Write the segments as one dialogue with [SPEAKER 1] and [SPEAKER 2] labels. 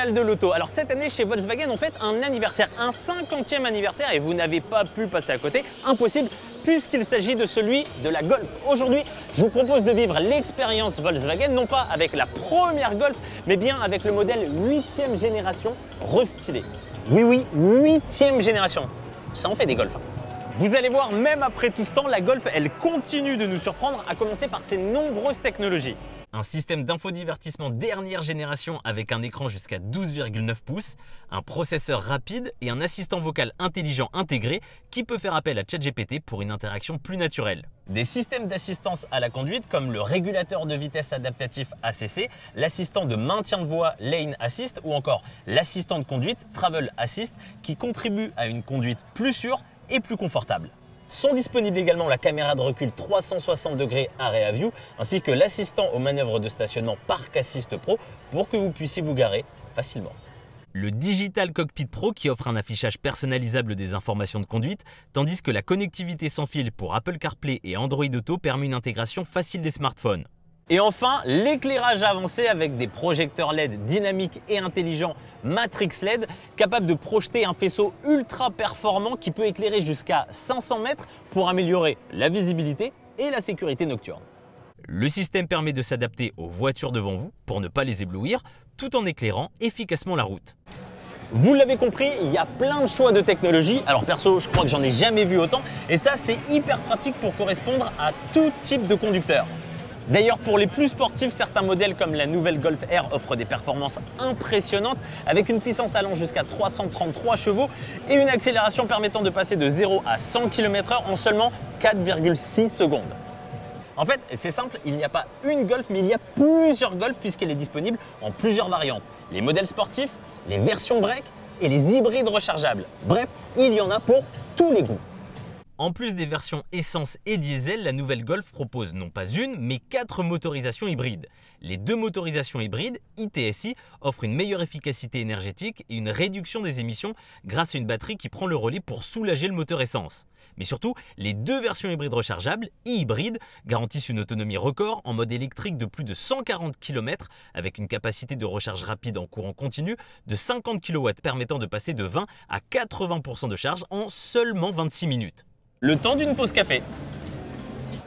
[SPEAKER 1] mondial de l'auto. Alors cette année chez Volkswagen on fête un anniversaire, un 50e anniversaire et vous n'avez pas pu passer à côté, impossible puisqu'il s'agit de celui de la Golf. Aujourd'hui je vous propose de vivre l'expérience Volkswagen non pas avec la première Golf mais bien avec le modèle 8e génération restylé. Oui, 8e génération, ça en fait des Golf. Vous allez voir, même après tout ce temps, la Golf, elle continue de nous surprendre, à commencer par ses nombreuses technologies. Un système d'infodivertissement dernière génération avec un écran jusqu'à 12,9 pouces, un processeur rapide et un assistant vocal intelligent intégré qui peut faire appel à ChatGPT pour une interaction plus naturelle. Des systèmes d'assistance à la conduite comme le régulateur de vitesse adaptatif ACC, l'assistant de maintien de voie Lane Assist ou encore l'assistant de conduite Travel Assist qui contribue à une conduite plus sûre et plus confortable. Sont disponibles également la caméra de recul 360 degrés Area View ainsi que l'assistant aux manœuvres de stationnement Park Assist Pro pour que vous puissiez vous garer facilement. Le Digital Cockpit Pro qui offre un affichage personnalisable des informations de conduite, tandis que la connectivité sans fil pour Apple CarPlay et Android Auto permet une intégration facile des smartphones. Et enfin, l'éclairage avancé avec des projecteurs LED dynamiques et intelligents Matrix LED, capables de projeter un faisceau ultra performant qui peut éclairer jusqu'à 500 mètres pour améliorer la visibilité et la sécurité nocturne. Le système permet de s'adapter aux voitures devant vous pour ne pas les éblouir, tout en éclairant efficacement la route. Vous l'avez compris, il y a plein de choix de technologies. Alors perso, je crois que j'en ai jamais vu autant et ça c'est hyper pratique pour correspondre à tout type de conducteur. D'ailleurs, pour les plus sportifs, certains modèles comme la nouvelle Golf R offrent des performances impressionnantes avec une puissance allant jusqu'à 333 chevaux et une accélération permettant de passer de 0 à 100 km/h en seulement 4,6 secondes. En fait, c'est simple, il n'y a pas une Golf, mais il y a plusieurs Golf puisqu'elle est disponible en plusieurs variantes. Les modèles sportifs, les versions break et les hybrides rechargeables. Bref, il y en a pour tous les goûts. En plus des versions essence et diesel, la nouvelle Golf propose non pas une, mais 4 motorisations hybrides. Les 2 motorisations hybrides, ITSI, offrent une meilleure efficacité énergétique et une réduction des émissions grâce à une batterie qui prend le relais pour soulager le moteur essence. Mais surtout, les 2 versions hybrides rechargeables, e-hybrides, garantissent une autonomie record en mode électrique de plus de 140 km avec une capacité de recharge rapide en courant continu de 50 kW permettant de passer de 20 à 80% de charge en seulement 26 minutes. Le temps d'une pause café.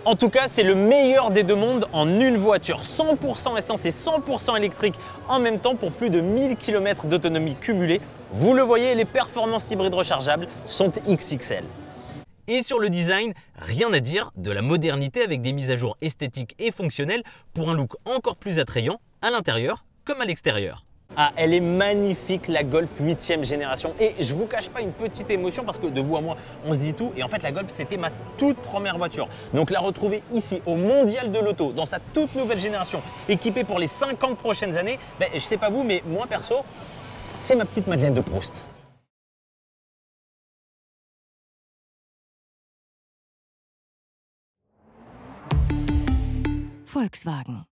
[SPEAKER 1] En tout cas, c'est le meilleur des deux mondes en une voiture, 100% essence et 100% électrique en même temps pour plus de 1000 km d'autonomie cumulée. Vous le voyez, les performances hybrides rechargeables sont XXL. Et sur le design, rien à dire, de la modernité avec des mises à jour esthétiques et fonctionnelles pour un look encore plus attrayant à l'intérieur comme à l'extérieur. Ah, elle est magnifique la Golf 8e génération et je vous cache pas une petite émotion parce que de vous à moi on se dit tout et en fait la Golf c'était ma toute première voiture. Donc la retrouver ici au mondial de l'auto dans sa toute nouvelle génération équipée pour les 50 prochaines années, je sais pas vous mais moi perso c'est ma petite Madeleine de Proust.
[SPEAKER 2] Volkswagen.